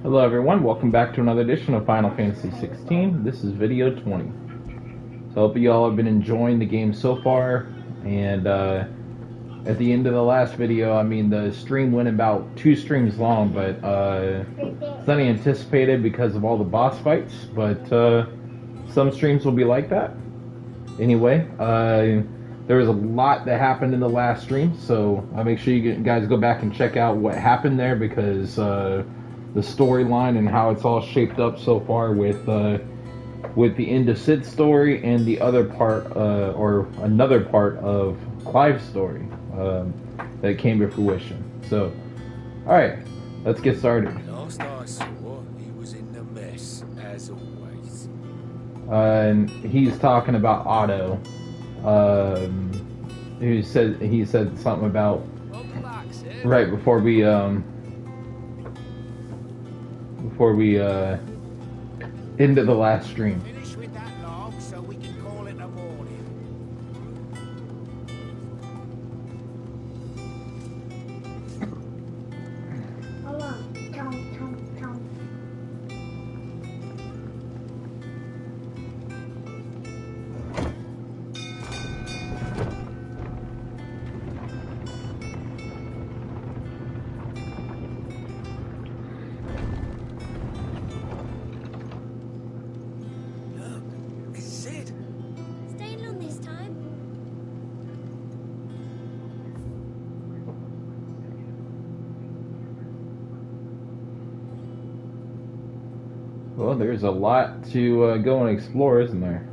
Hello everyone, welcome back to another edition of Final Fantasy XVI. This is video 20. So I hope you all have been enjoying the game so far, and at the end of the last video, the stream went about 2 streams long, but it's not anticipated because of all the boss fights, but some streams will be like that. Anyway, there was a lot that happened in the last stream, so make sure you guys go back and check out what happened there, because the storyline and how it's all shaped up so far with the end of Sid's story and the other part, or another part of Clive's story that came to fruition. So, alright, let's get started. Last I saw, he was in the mess, as always. And he's talking about Otto. He said something about right before we into the last stream. Finish with that log so we can call it a morning. Look, it's Sid. Staying long this time? Well, there's a lot to go and explore, isn't there?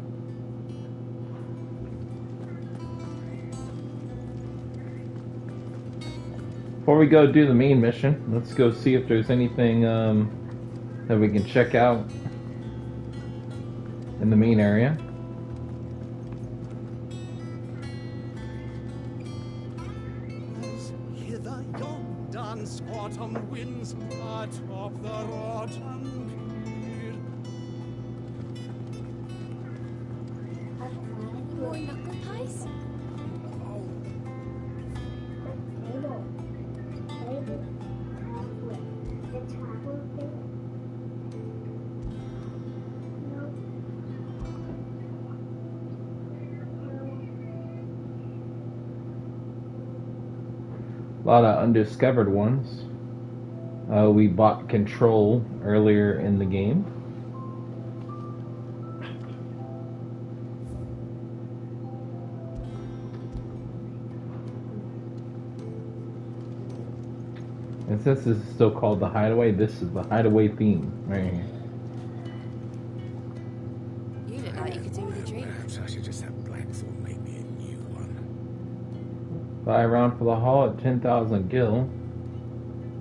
Before we go do the main mission, let's go see if there's anything that we can check out in the main area. Hither yon squat on winds atop the rotten pier. More knuckle pies? A lot of undiscovered ones. We bought Control earlier in the game. And since this is still called the Hideaway, this is the Hideaway theme right here. You look like you could do with a drink. Perhaps I should just have Black Thorn make me a new one. Buy a round for the hall at 10,000 gil.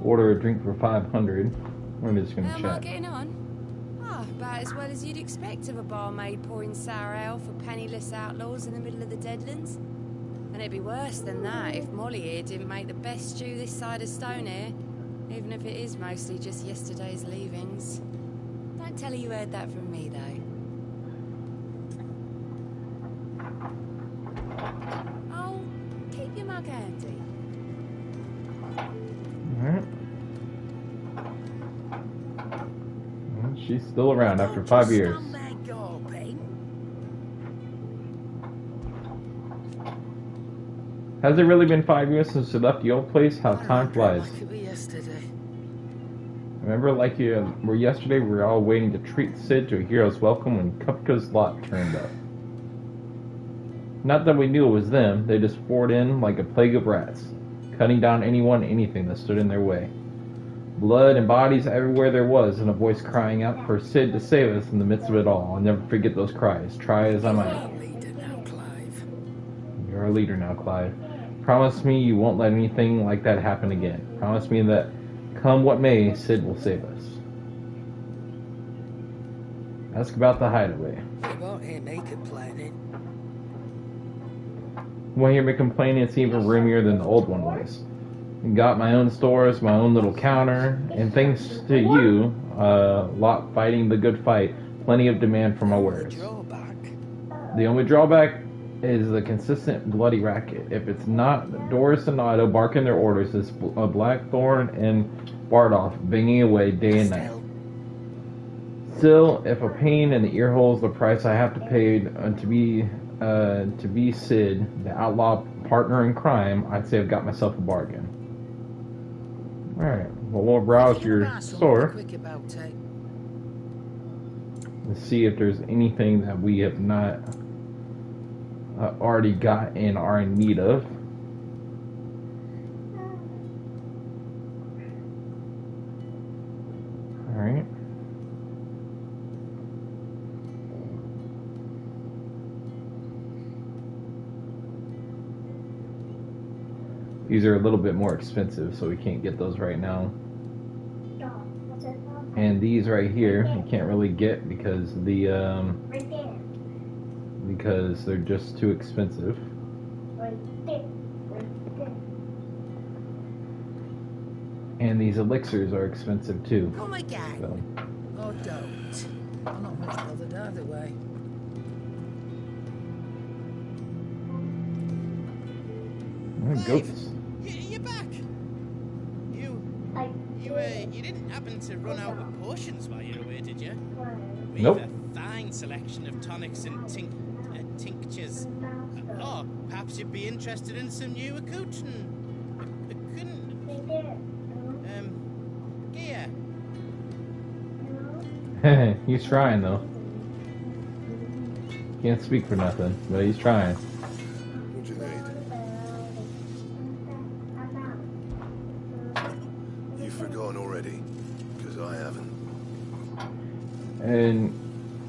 Order a drink for 500. We're just gonna How am I chat. getting on? Ah, about as well as you'd expect of a barmaid pouring sour ale for penniless outlaws in the middle of the Deadlands. And it'd be worse than that if Molly here didn't make the best stew this side of Stonehair, even if it is mostly just yesterday's leavings. Don't tell her you heard that from me, though. Oh, keep your mug handy. Alright. Well, she's still around after 5 years. Has it really been 5 years since we left the old place? How time flies. Remember, like you were yesterday, we were all waiting to treat Sid to a hero's welcome when Kupka's lot turned up. Not that we knew it was them, they just poured in like a plague of rats, cutting down anyone and anything that stood in their way. Blood and bodies everywhere there was, and a voice crying out for Sid to save us in the midst of it all. I'll never forget those cries, try as I might. You're our leader now, Clive. Promise me you won't let anything like that happen again. Promise me that, come what may, Sid will save us. Ask about the Hideaway. You won't hear me complaining. You won't hear me complaining, it's even roomier than the old one was. Got my own stores, my own little counter, and thanks to you, lot fighting the good fight, plenty of demand for my wares. The only drawback is the consistent bloody racket. If it's not Doris and Otto barking their orders, it's Blackthorn and Bardoff banging away day and night. Still, if a pain in the ear hole is the price I have to pay to be Sid, the outlaw partner in crime, I'd say I've got myself a bargain. Alright, well, we'll browse your store. Let's see if there's anything that we have not already got and are in need of. Alright. These are a little bit more expensive, so we can't get those right now. And these right here, you can't really get because because they're just too expensive. And these elixirs are expensive too. Oh my God. So. Oh, don't. I'm not much bothered either way. Goats. You're back. You didn't happen to run out of potions while you were away, did you? We've Nope. a fine selection of tonics and tinctures. Oh, perhaps you'd be interested in some new accoutrement. Gear. He's trying though. Can't speak for nothing, but he's trying. What you need? You've forgotten already, because I haven't. And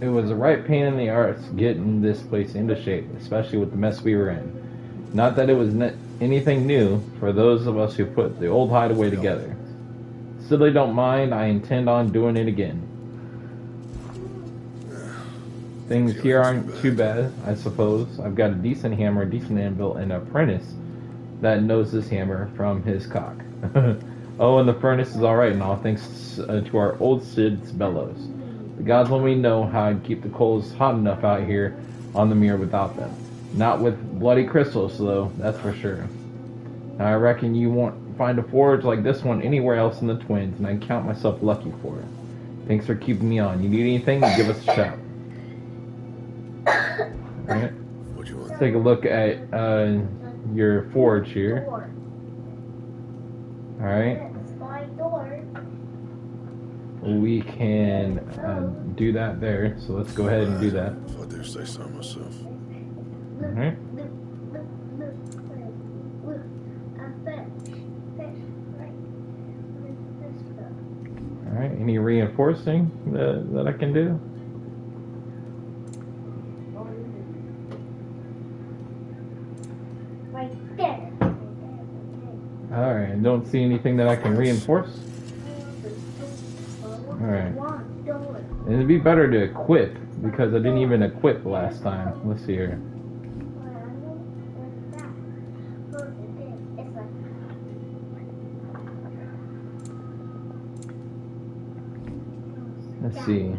it was a right pain in the arse getting this place into shape, especially with the mess we were in. Not that it was anything new for those of us who put the old hideaway together. Still, I don't mind. I intend on doing it again. Things here aren't too bad, I suppose. I've got a decent hammer, a decent anvil, and an apprentice that knows this hammer from his cock. Oh, and the furnace is alright and all, thanks to our old Sid's bellows. The gods let me know how I'd keep the coals hot enough out here on the mirror without them. Not with bloody crystals, though, that's for sure. Now, I reckon you won't find a forge like this one anywhere else in the Twins, and I count myself lucky for it. Thanks for keeping me on. You need anything, give us a shout. Alright. What you want? Take a look at your forge here. Alright. We can do that there, so let's go ahead and do that. If I do say so myself. Alright. Alright, any reinforcing that I can do? Alright, don't see anything that I can reinforce. Alright. And it'd be better to equip, because I didn't even equip last time. Let's see here. Let's see.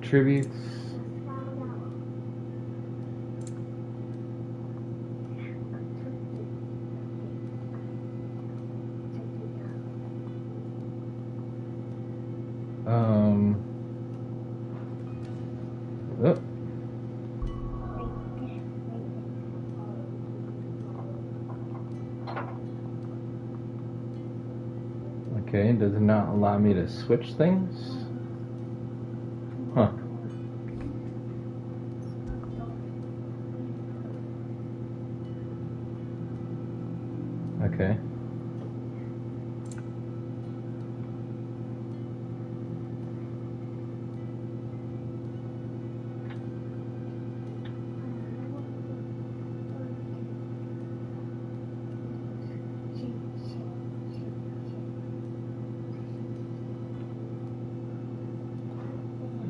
Tributes. Oh. Okay, does it not allow me to switch things? Huh. Okay.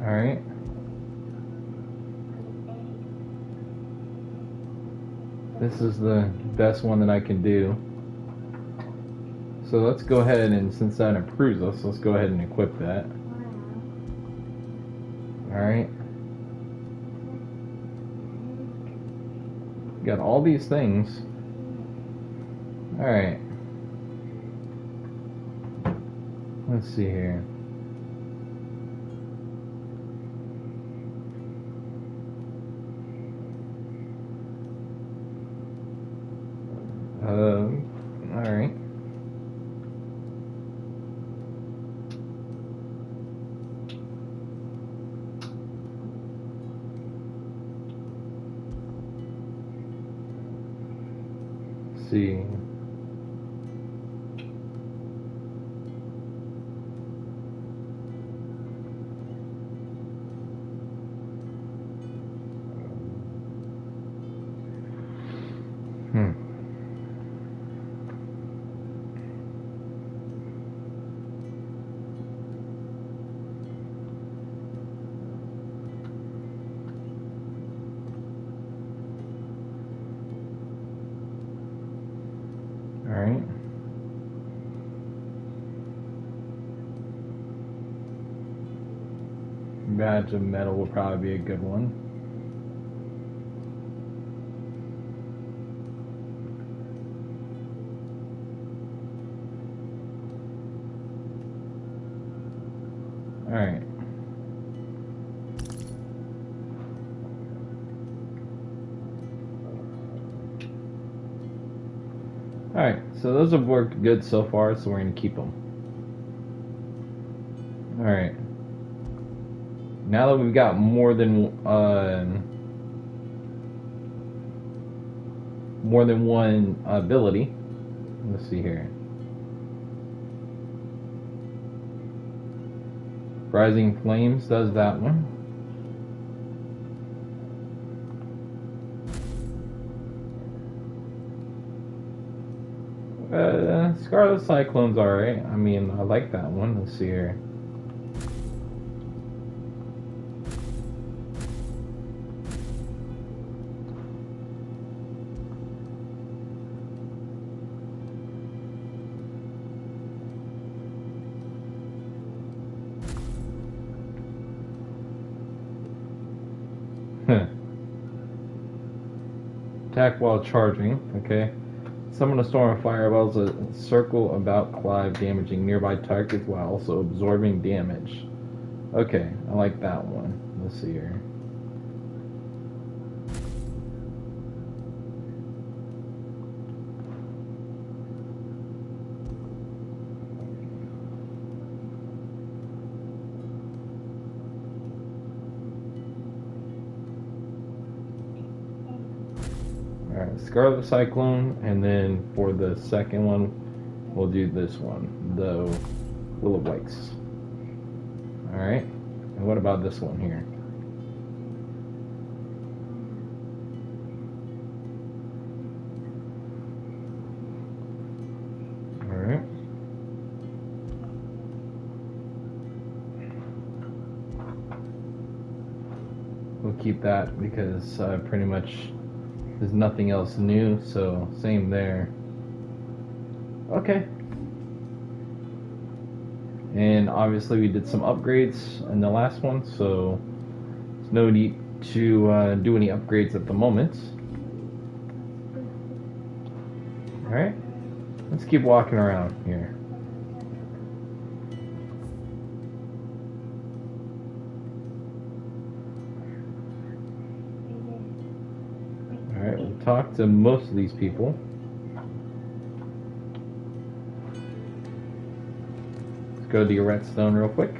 Alright. This is the best one that I can do. So let's go ahead and, since that improves us, let's go ahead and equip that. Alright. Got all these things. Alright. Let's see here. see. Alright. Badge of metal will probably be a good one. Alright. Alright, so those have worked good so far, so we're going to keep them. Alright. Now that we've got more than one ability, let's see here. Rising Flames does that one. Scarlet Cyclone's alright. I mean, I like that one. Let's see here. Attack while charging. Okay. Summon a storm of fireballs that circle about Clive, damaging nearby targets while also absorbing damage. Okay, I like that one. Let's see here. Alright, Scarlet Cyclone, and then for the second one, we'll do this one, the Will of Wisps. Alright, and what about this one here? Alright. We'll keep that because pretty much there's nothing else new, so same there. Okay. And obviously we did some upgrades in the last one, so there's no need to do any upgrades at the moment. Alright, let's keep walking around here. Alright, we'll talk to most of these people. Let's go to your redstone real quick.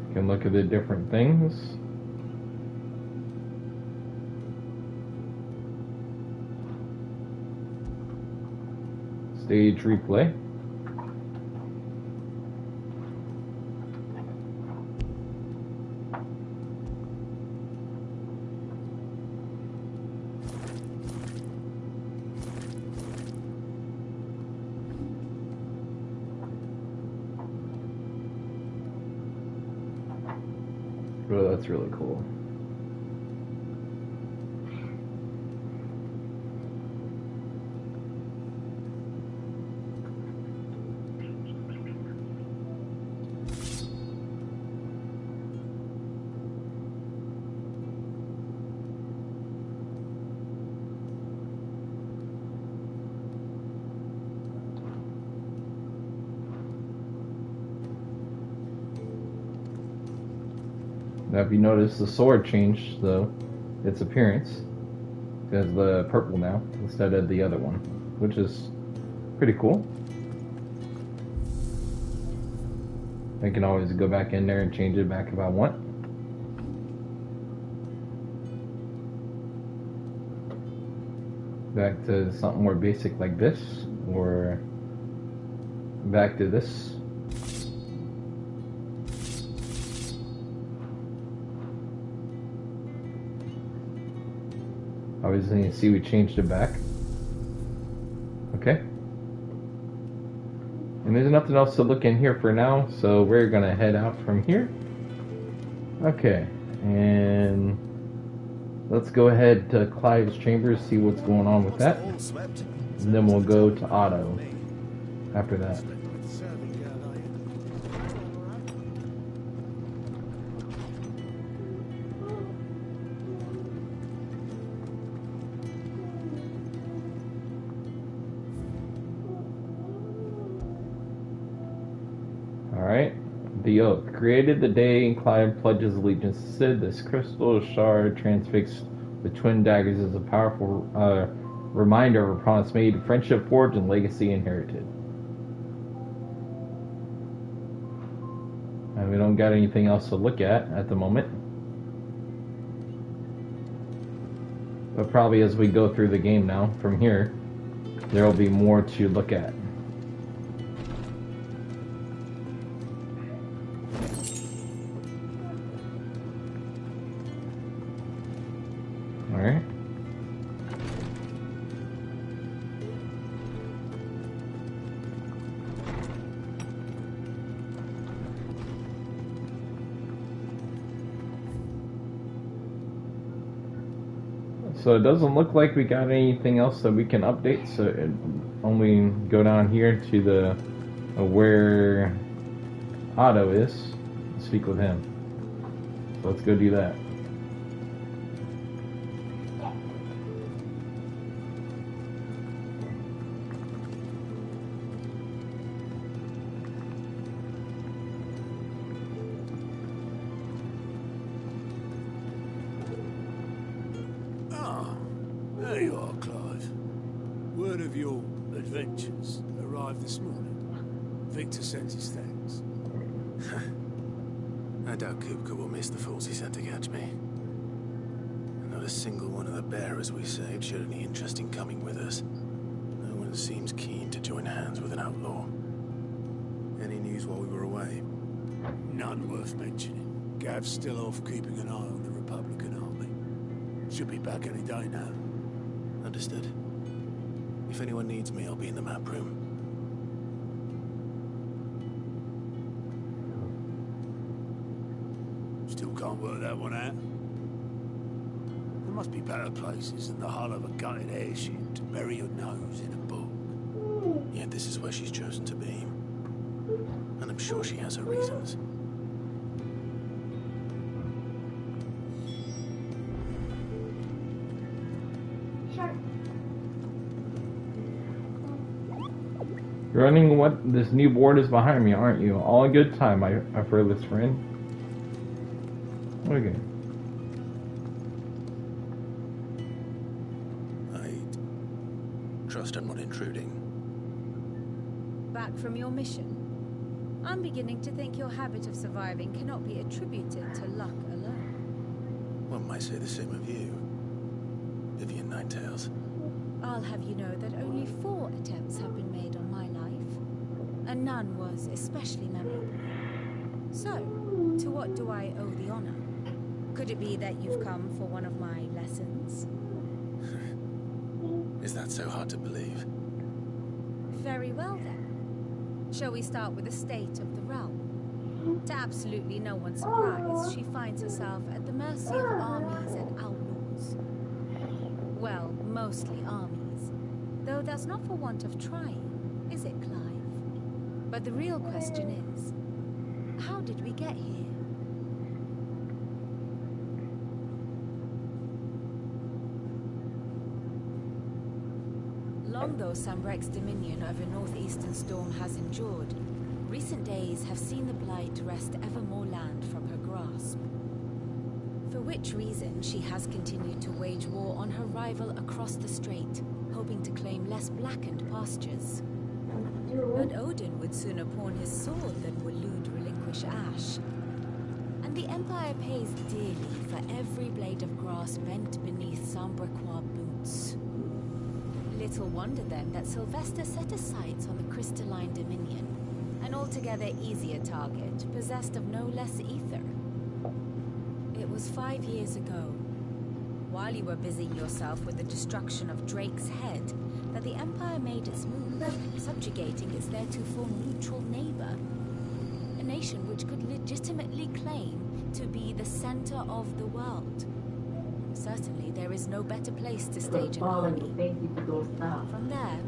You can look at the different things. Stage replay. Oh, that's really cool. Now, if you notice, the sword changed, though, its appearance. It has the purple now, instead of the other one, which is pretty cool. I can always go back in there and change it back if I want. Back to something more basic like this, or back to this. Obviously, you see we changed it back. Okay. And there's nothing else to look in here for now, so we're gonna head out from here. Okay, and let's go ahead to Clive's chambers, see what's going on with that. And then we'll go to Otto after that. Alright. The oath. Created the day Clive pledges allegiance to Sid, this crystal shard transfixed with twin daggers is a powerful reminder of a promise made, friendship forged, and legacy inherited. And we don't got anything else to look at the moment. But probably as we go through the game now, from here, there will be more to look at. Alright. So it doesn't look like we got anything else that we can update, so only go down here to the where Otto is and speak with him. So let's go do that. There you are, Clive. Word of your adventures arrived this morning. Victor sent his thanks. I doubt Kupka will miss the fools he sent to catch me. Not a single one of the bearers we saved showed any interest in coming with us. No one seems keen to join hands with an outlaw. Any news while we were away? None worth mentioning. Gav's still off keeping an eye on the Republican army. Should be back any day now. Understood. If anyone needs me, I'll be in the map room. Still can't work that one out. There must be better places than the hull of a gutted airship to bury your nose in a book. Yet this is where she's chosen to be. And I'm sure she has her reasons. You're running what this new board is behind me, aren't you? All in good time, my fearless friend. Okay. I trust I'm not intruding. Back from your mission? I'm beginning to think your habit of surviving cannot be attributed to luck alone. One might say the same of you, Vivian Ninetails. I'll have you know that only 4 attempts have been made on my life, and none was especially memorable. So, to what do I owe the honor? Could it be that you've come for one of my lessons? Is that so hard to believe? Very well then. Shall we start with the state of the realm? To absolutely no one's surprise, she finds herself at the mercy of armies and outlaws. Well, mostly armies. Though that's not for want of trying, is it, Clive? But the real question is, how did we get here? Long though Sambrek's dominion over northeastern Storm has endured, recent days have seen the Blight wrest ever more land from her grasp. For which reason she has continued to wage war on her rival across the strait, hoping to claim less blackened pastures. But Odin would sooner pawn his sword than Waloed relinquish Ash. And the Empire pays dearly for every blade of grass bent beneath Sambraquois boots. Little wonder then that Sylvester set his sights on the crystalline Dominion, an altogether easier target, possessed of no less ether. It was 5 years ago, while you were busying yourself with the destruction of Drake's head, that the Empire made its move, subjugating its theretofore neutral neighbor. A nation which could legitimately claim to be the center of the world. Certainly, there is no better place to stage an army. From there,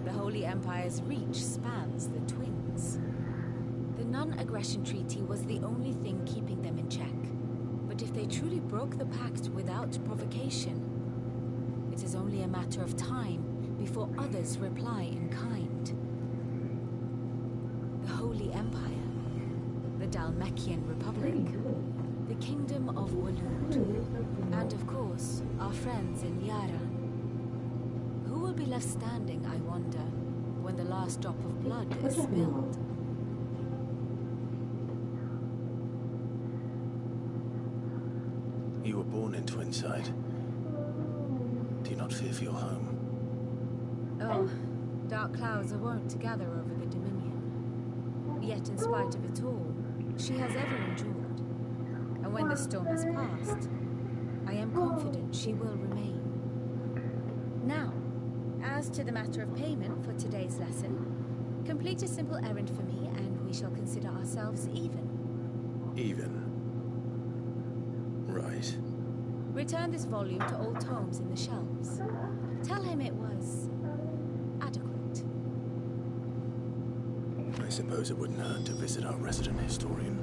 the Holy Empire's reach spans the Twins. The non-aggression treaty was the only thing keeping them in check. But if they truly broke the pact without provocation, it is only a matter of time before others reply in kind. The Holy Empire, the Dalmekian Republic, the Kingdom of Waloed, and of course, our friends in Yara. Who will be left standing, I wonder, when the last drop of blood is spilled? You were born in Twinside. Do you not fear for your home? Oh, dark clouds are wont to gather over the Dominion. Yet in spite of it all, she has ever endured. And when the storm has passed, I am confident she will remain. Now, as to the matter of payment for today's lesson, complete a simple errand for me and we shall consider ourselves even. Even? Right. Return this volume to old tomes in the shelves. Tell him it was adequate. I suppose it wouldn't hurt to visit our resident historian.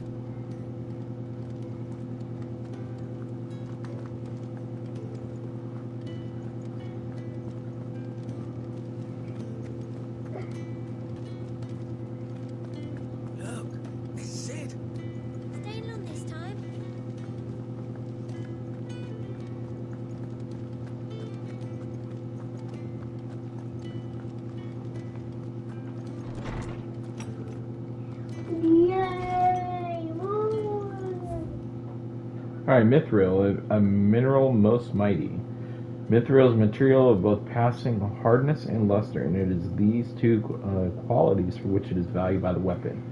Look, this is it. Staying long this time? Alright, Mithril, a mineral most mighty. Mithril is a material of both passing hardness and luster, and it is these two qualities for which it is valued by the weapon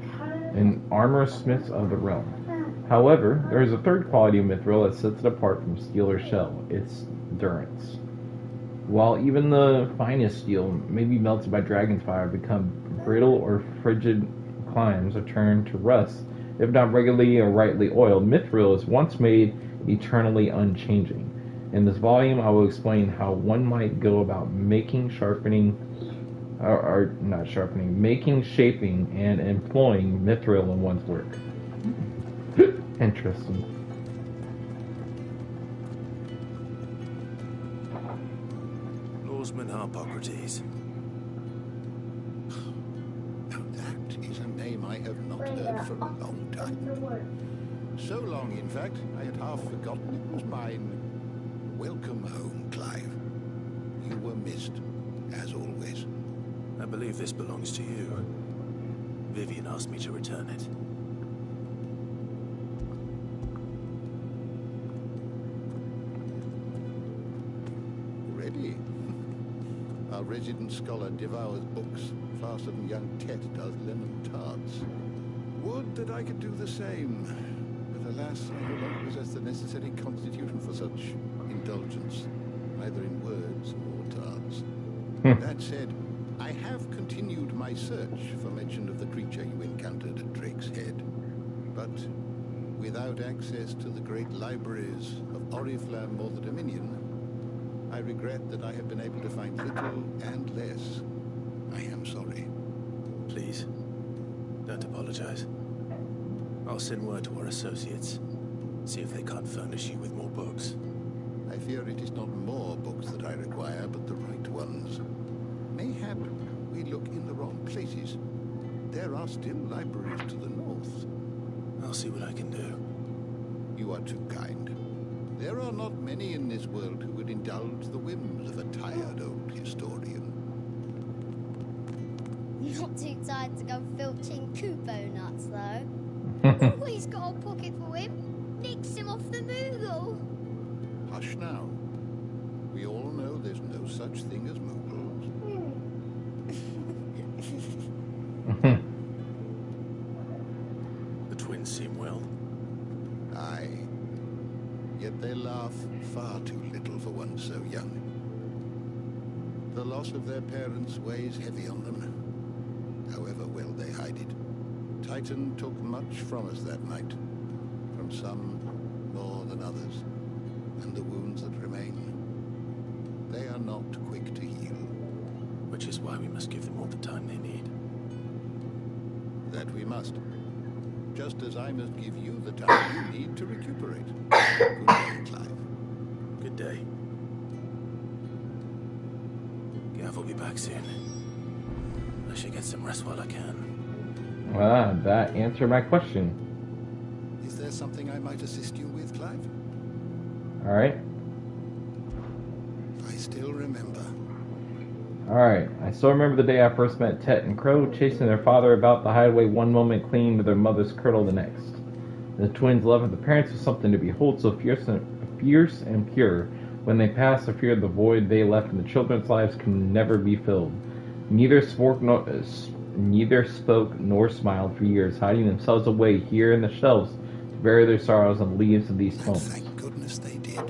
and armor smiths of the realm. However, there is a third quality of Mithril that sets it apart from steel or shell, its durance. While even the finest steel may be melted by dragon's fire, become brittle or frigid climes, or turn to rust, if not regularly or rightly oiled, Mithril is once made eternally unchanging. In this volume, I will explain how one might go about making, shaping, and employing Mithril in one's work. Interesting. Lawsman Harpocrates. That is a name I have not heard for a long time. So long, in fact, I had half forgotten it was mine. Welcome home, Clive. You were missed, as always. I believe this belongs to you. Vivian asked me to return it. Ready? Our resident scholar devours books faster than young Tet does lemon tarts. Would that I could do the same. But alas, I no longer possess the necessary constitution for such indulgence, neither in words or tarts. That said, I have continued my search for mention of the creature you encountered at Drake's Head. But without access to the great libraries of Oriflamme or the Dominion, I regret that I have been able to find little and less. I am sorry. Please, don't apologize. I'll send word to our associates. See if they can't furnish you with more books. I fear it is not more books that I require, but the right ones. Mayhap we look in the wrong places. There are still libraries to the north. I'll see what I can do. You are too kind. There are not many in this world who would indulge the whims of a tired old historian. Not too tired to go filching Kupo nuts, though. Always got a pocket for him. Nicks him off the Moogle. Hush now. We all know there's no such thing as Moogles. The twins seem well. Aye. Yet they laugh far too little for one so young. The loss of their parents weighs heavy on them, however well they hide it. Titan took much from us that night, from some more than others, and the wounds that remain, they are not quick to heal. Which is why we must give them all the time they need. That we must. Just as I must give you the time you need to recuperate. Good day, Clive. Good day. Gav will be back soon. I should get some rest while I can. Ah, that answered my question. Is there something I might assist you with, Clive? Alright. I still remember. Alright, I still remember the day I first met Tet and Crow, chasing their father about the highway one moment, clinging to their mother's cradle the next. The twins' love of the parents was something to behold, so fierce and pure. When they passed, the fear of the void they left in the children's lives can never be filled. Neither spoke nor smiled for years, hiding themselves away here in the shelves to bury their sorrows on the leaves of these tomes. Thank goodness they did.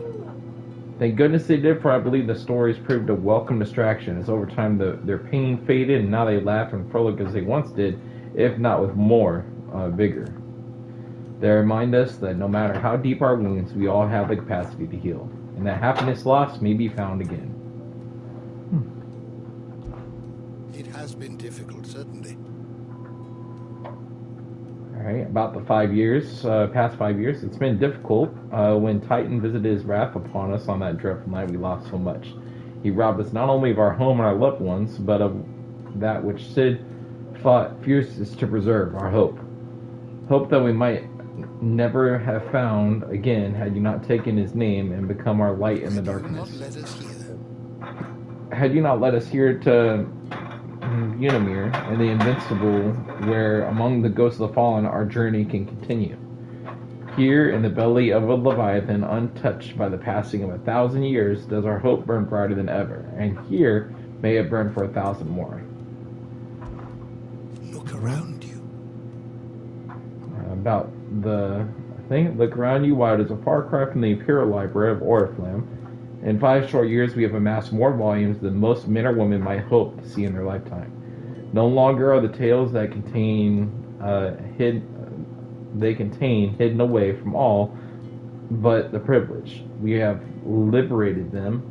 Thank goodness they did, for I believe the stories proved a welcome distraction, as over time their pain faded and now they laugh and frolic as they once did, if not with more vigor. They remind us that no matter how deep our wounds, we all have the capacity to heal, and that happiness lost may be found again. It has been difficult, certainly. Alright, about the past 5 years, it's been difficult. When Titan visited his wrath upon us on that dreadful night, we lost so much. He robbed us not only of our home and our loved ones, but of that which Sid fought fiercest to preserve, our hope. Hope that we might never have found again had you not taken his name and become our light in the darkness. Had you not led us here to Unimir and the Invincible, where among the ghosts of the fallen our journey can continue. Here in the belly of a Leviathan, untouched by the passing of 1,000 years, does our hope burn brighter than ever, and here may it burn for 1,000 more. Look around you. Look around you, while it is a far cry from the Imperial Library of Oriflamme. In 5 short years, we have amassed more volumes than most men or women might hope to see in their lifetime. No longer are the tales that contain hidden away from all but the privileged. We have liberated them,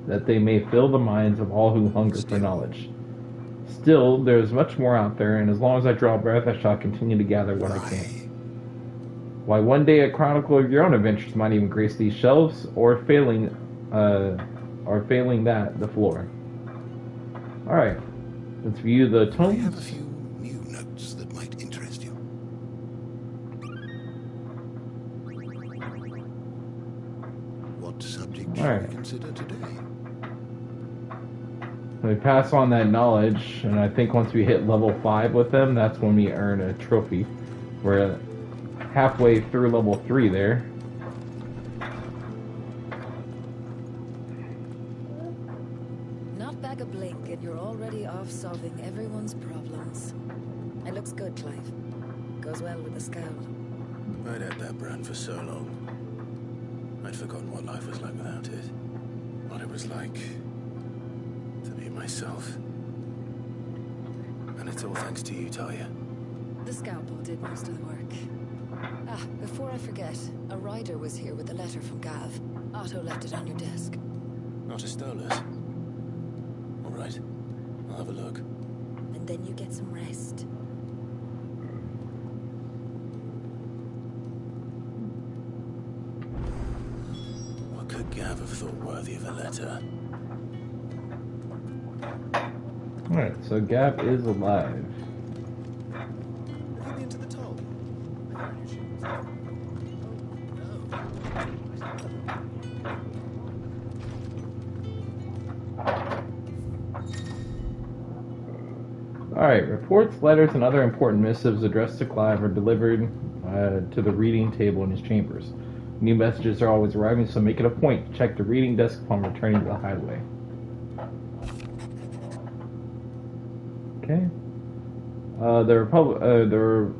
that they may fill the minds of all who hunger for knowledge. Still, there is much more out there, and as long as I draw breath, I shall continue to gather what I can. Why, one day a chronicle of your own adventures might even grace these shelves, or failing that, the floor. Alright, let's view the tomes. I have a few new notes that might interest you. What subject should we consider today? We pass on that knowledge, and I think once we hit level 5 with them, that's when we earn a trophy. We're halfway through level 3 there. Not back a blink, and you're already off solving everyone's problems. It looks good, Clive. Goes well with the scout. I'd had that brand for so long. I'd forgotten what life was like without it. What it was like to be myself. And it's all thanks to you, Talia. The scalpel did most of the work. Ah, before I forget, a rider was here with a letter from Gav. Otto left it on your desk. Not a stolers. All right, I'll have a look. And then you get some rest. What could Gav have thought worthy of a letter? Alright, so Gav is alive. Have you been to the toll? Alright, reports, letters, and other important missives addressed to Clive are delivered to the reading table in his chambers. New messages are always arriving, so make it a point to check the reading desk upon returning to the hideaway. Okay. The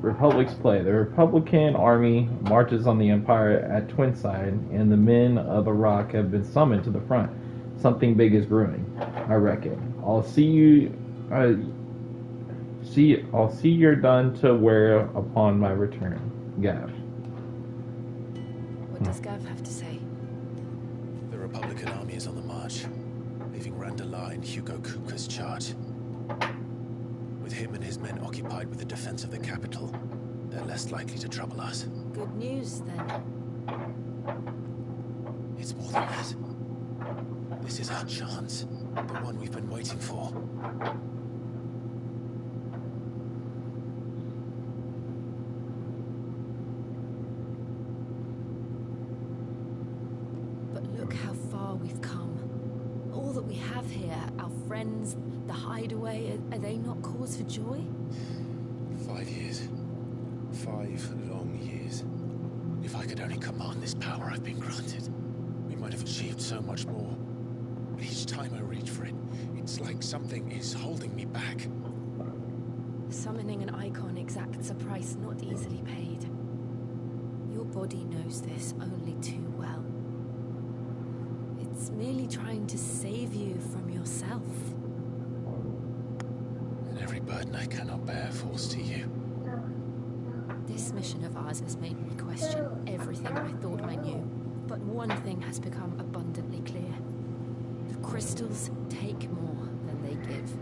Republic's play. The Republican army marches on the Empire at Twinside, and the men of the Rock have been summoned to the front. Something big is brewing, I reckon. I'll see you. I'll see you're done to wear upon my return, Gav. What does Gav have to say? The Republican army is on the march, leaving Randalar in Hugo Kupka's charge. With him and his men occupied with the defense of the capital, they're less likely to trouble us. Good news, then. It's more than that. This is our chance, the one we've been waiting for. But look how far we've come. All that we have here, our friends, the hideaway, are they not cause for joy? 5 years. 5 long years. If I could only command this power I've been granted, we might have achieved so much more. But each time I reach for it, it's like something is holding me back. Summoning an icon exacts a price not easily paid. Your body knows this only too well. It's merely trying to save you from yourself. And every burden I cannot bear falls to you. This mission of ours has made me question everything I thought I knew. But one thing has become abundantly clear. The crystals take more than they give.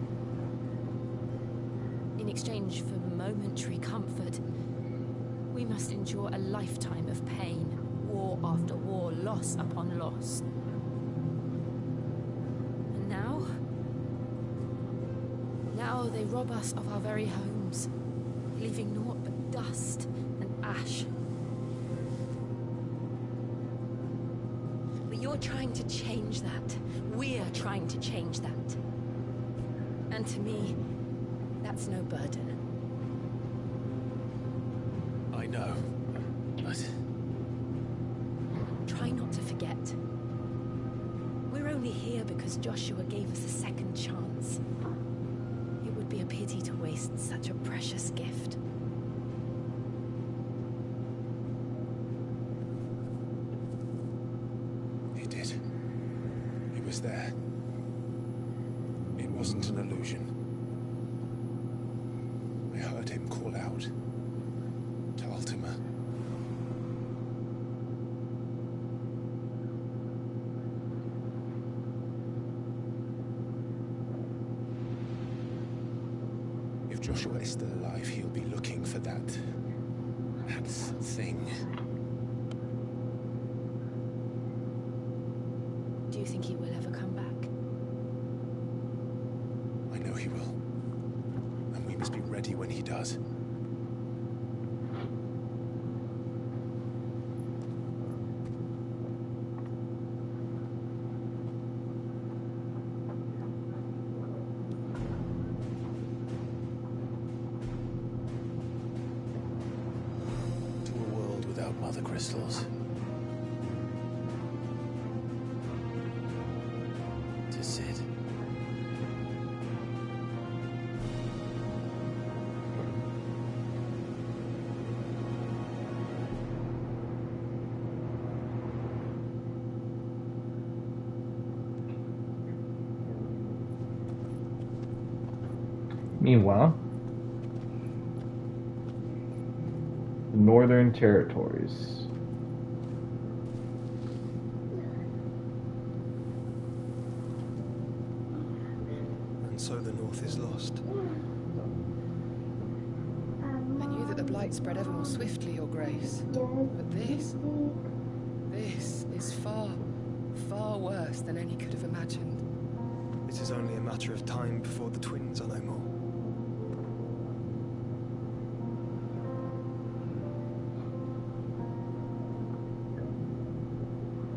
In exchange for momentary comfort, we must endure a lifetime of pain, war after war, loss upon loss. And now they rob us of our very homes, leaving naught but dust and ash. But you're trying to change that. We're trying to change that. And to me, that's no burden. I know, but... Try not to forget. We're only here because Joshua gave us a second chance. It would be a pity to waste such a precious gift. He did. He was there. It wasn't an illusion. I heard him call out to Ultima. If Joshua is still alive, he'll be looking for that thing. Do you think he will ever come back? I know he will. And we must be ready when he does. To a world without mother crystals. To Sid. Meanwhile, the Northern Territories. And so the North is lost. I knew that the Blight spread ever more swiftly, Your Grace. But this is far, far worse than any could have imagined. It is only a matter of time before the twins are no more.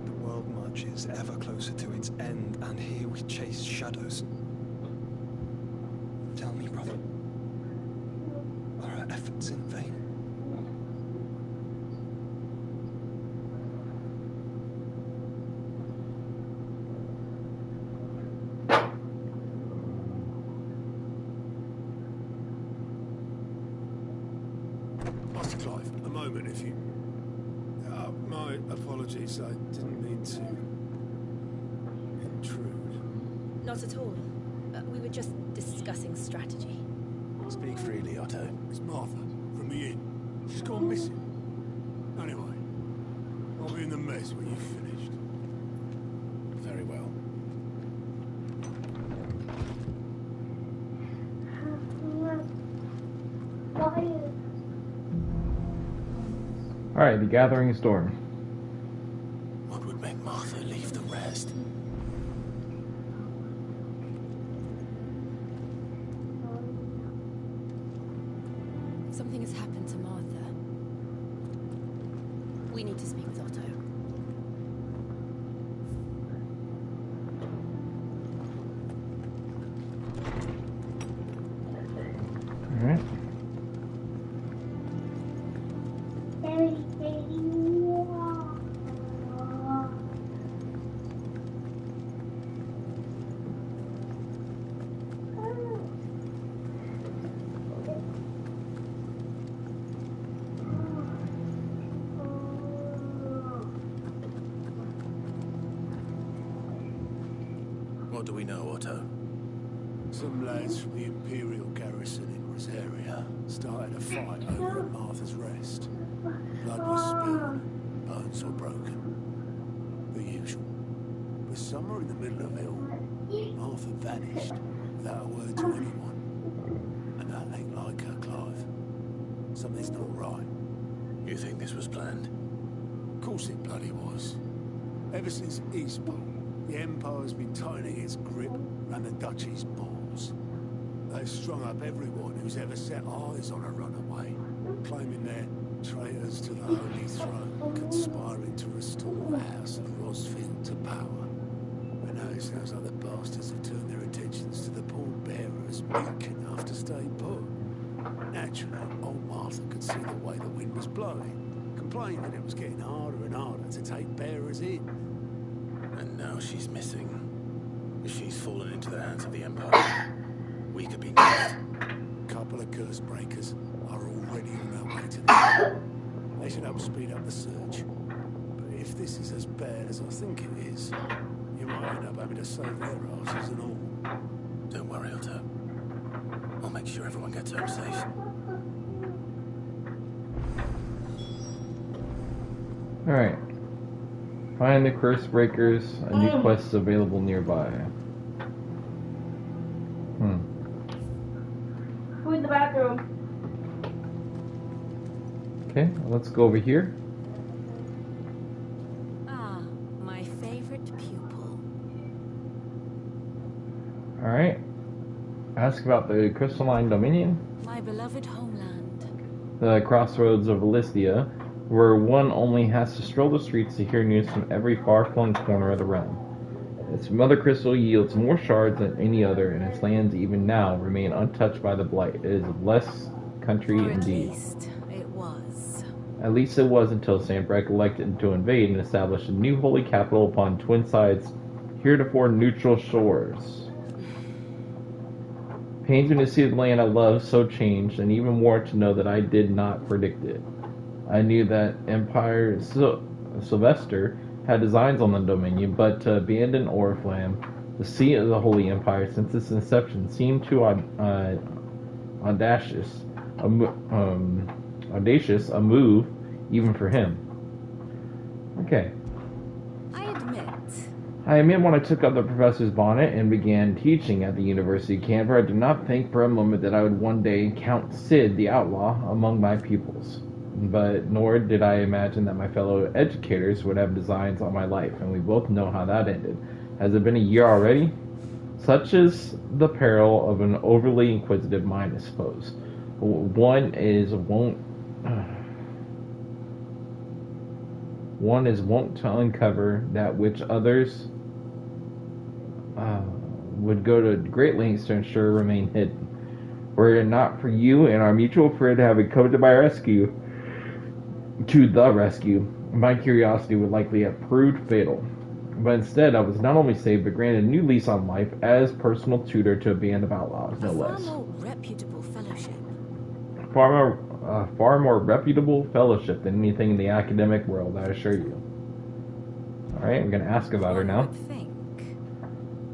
The world marches ever closer to its end, and here we chase shadows. Tell me, brother, efforts in vain. Master Clive, a moment, if you... my apologies, I didn't mean to intrude. Not at all. We were just discussing strategy. Speak freely, Otto. It's Martha, from the inn. She's gone missing. Anyway, I'll be in the mess when you've finished. Very well. Alright, the Gathering Storm. What would make Martha leave the rest? Something has happened to Martha. We need to speak with Otto. Alright. What do we know, Otto? Some lads from the Imperial garrison in Rosaria started a fight over at Martha's Rest. Blood was spilled, bones were broken. The usual. But somewhere in the middle of it all, Martha vanished without a word to anyone. And that ain't like her, Clive. Something's not right. You think this was planned? Of course it bloody was. Ever since Eastport, the Empire's been tightening its grip around the Duchy's balls. They've strung up everyone who's ever set eyes on a runaway, claiming they're traitors to the Holy Throne, conspiring to restore the House of Rosfield to power. And now it sounds like the bastards have turned their attentions to the pallbearers meek enough to stay put. Naturally, old Martha could see the way the wind was blowing, complaining that it was getting harder and harder to take bearers in. And now she's missing. If she's fallen into the hands of the Empire, we could be next. Couple of curse breakers are already on their way to the inn. They should help speed up the search. But if this is as bad as I think it is, you might end up having to save their asses and all. Don't worry, Otto. I'll make sure everyone gets home safe. Alright. Find the Curse Breakers. A new quest is available nearby. Who in the bathroom? Okay, let's go over here. Ah, my favorite pupil. Alright. Ask about the Crystalline Dominion. My beloved homeland. The crossroads of Elysia, where one only has to stroll the streets to hear news from every far-flung corner of the realm. Its mother crystal yields more shards than any other, and its lands even now remain untouched by the blight. It is a blessed country indeed. At least it was. At least it was until Sanbreque elected to invade and establish a new holy capital upon twin sides, heretofore neutral shores. Pains me to see the land I love so changed, and even more to know that I did not predict it. I knew that Empire Sylvester had designs on the Dominion, but to abandon Oriflamme, the seat of the Holy Empire since its inception, seemed too audacious a move even for him. Okay. I admit when I took up the professor's bonnet and began teaching at the University of Canberra, I did not think for a moment that I would one day count Sid the Outlaw among my pupils. But nor did I imagine that my fellow educators would have designs on my life, and we both know how that ended. Has it been a year already? Such is the peril of an overly inquisitive mind, I suppose. One is wont to uncover that which others would go to great lengths to ensure remain hidden. Were it not for you and our mutual friend having come to the rescue, my curiosity would likely have proved fatal. But instead, I was not only saved, but granted a new lease on life as personal tutor to a band of outlaws, no less. Far more reputable fellowship. Far more reputable fellowship than anything in the academic world, I assure you. Alright, I'm going to ask about her now.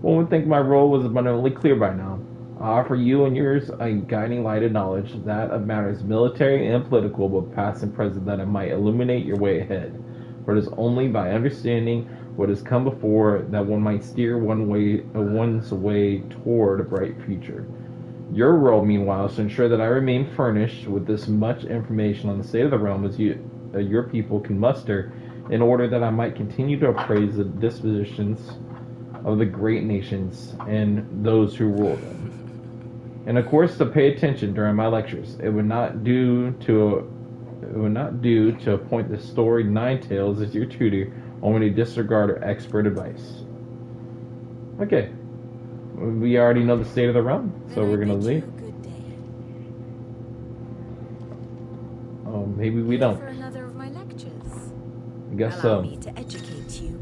One would think my role was abundantly clear by now. I offer you and yours a guiding light of knowledge, that of matters military and political, both past and present, that it might illuminate your way ahead. For it is only by understanding what has come before that one might steer one's way toward a bright future. Your role, meanwhile, is to ensure that I remain furnished with this much information on the state of the realm as your people can muster, in order that I might continue to appraise the dispositions of the great nations and those who rule them. And of course, to pay attention during my lectures. It would not do to appoint the storied Nine Tails as your tutor, only to disregard her expert advice. Okay. We already know the state of the realm, so we're gonna leave. Oh, maybe we don't. For another of my lectures. I guess Allow so. me to educate you.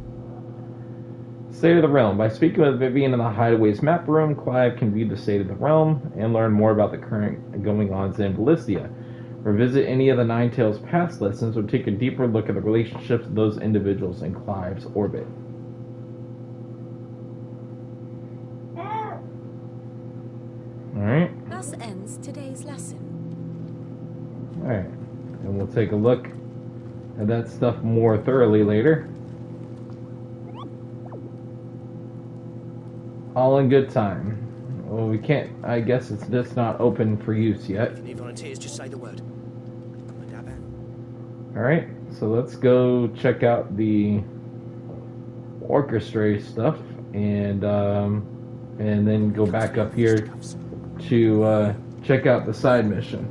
State of the realm. By speaking with Vivian in the Hideaway's map room, Clive can view the state of the realm and learn more about the current going-ons in Ballistia. Revisit any of the Nine Tails past lessons or take a deeper look at the relationships of those individuals in Clive's orbit. Alright. Thus ends today's lesson. Alright. And we'll take a look at that stuff more thoroughly later. All in good time. Well, we can't, I guess it's just not open for use yet. If you need volunteers, just say the word. Alright, so let's go check out the orchestra stuff and then go back up here to check out the side mission.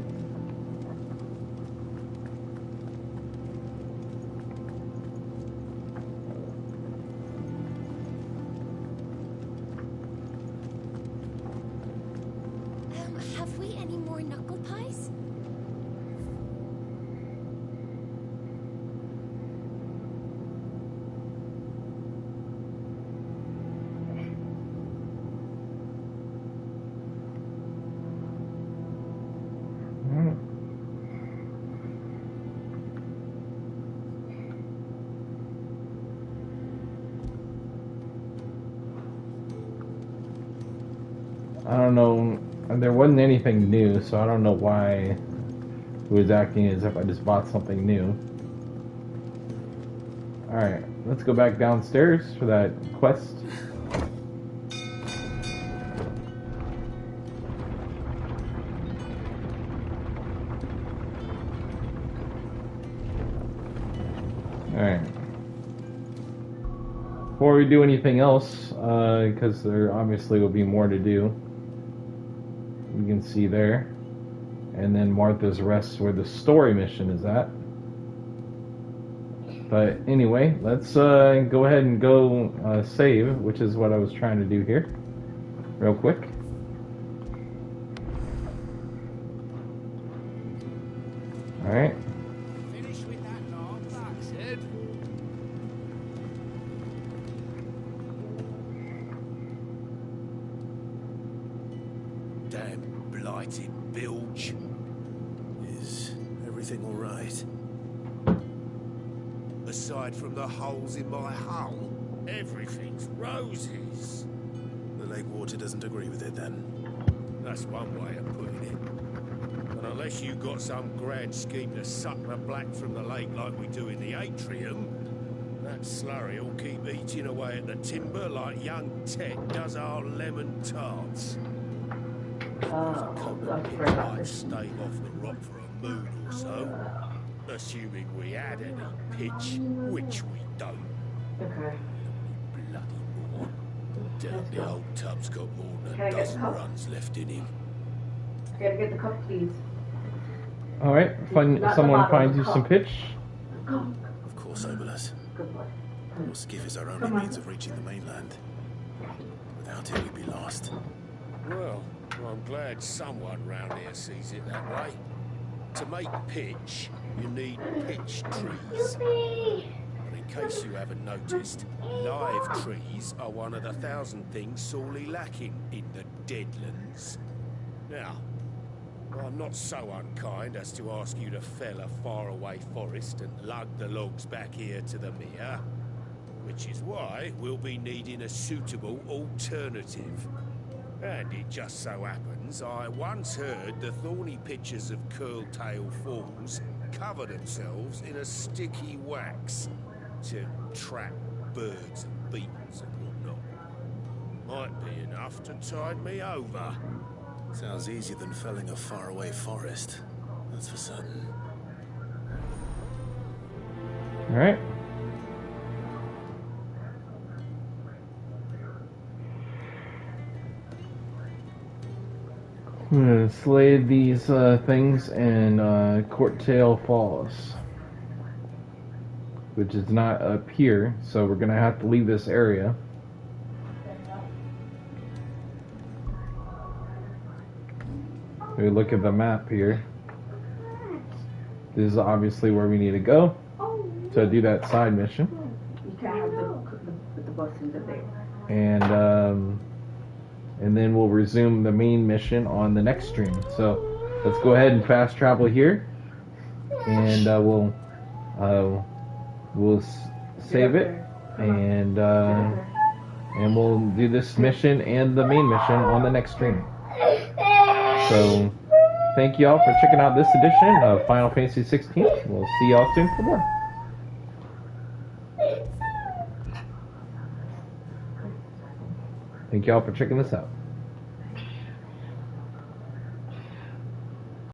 Have we any more knuckle pies? I don't know. There wasn't anything new, so I don't know why he was acting as if I just bought something new. Alright, let's go back downstairs for that quest. Alright. Before we do anything else, because there obviously will be more to do. You can see there. And then Martha's Rest, where the story mission is at. But anyway, let's go ahead and go save, which is what I was trying to do here. Real quick. Alright. Finish with that long box, Ed. Damn blighted bilge. Is everything all right? Aside from the holes in my hull, everything's roses. The lake water doesn't agree with it then. That's one way of putting it. And unless you got some grand scheme to suck the black from the lake like we do in the atrium, that slurry will keep eating away at the timber like young Ted does our lemon tarts. Might stave off the rock for a moon or so, assuming we had any pitch, which we don't. Okay. Bloody more. Doubt the old tub's got more than Can I a get a dozen cup? runs left in him. Gotta get the cup, please. Alright, Not someone the bottle, finds you cup. some pitch. Go. Of course, Obolus. Good boy. Your skiff is our only Come on. means of reaching the mainland. Without it, we'd be lost. Well, I'm glad someone round here sees it that way. To make pitch, you need pitch trees. But in case you haven't noticed, live trees are one of the 1,000 things sorely lacking in the Deadlands. Now, I'm not so unkind as to ask you to fell a faraway forest and lug the logs back here to the mere, which is why we'll be needing a suitable alternative. And it just so happens I once heard the thorny pitchers of Curltail Falls cover themselves in a sticky wax to trap birds and beetles and whatnot. Might be enough to tide me over. Sounds easier than felling a faraway forest. That's for certain. Alright. I'm going to slay these things in Courtail Falls, which is not up here, so we're going to have to leave this area. We look at the map here. This is obviously where we need to go to do that side mission. You can't have the buses are there. And then we'll resume the main mission on the next stream. So let's go ahead and fast travel here, and we'll save it, and we'll do this mission and the main mission on the next stream. So, thank you all for checking out this edition of Final Fantasy 16. We'll see y'all soon for more. Thank you all for checking this out.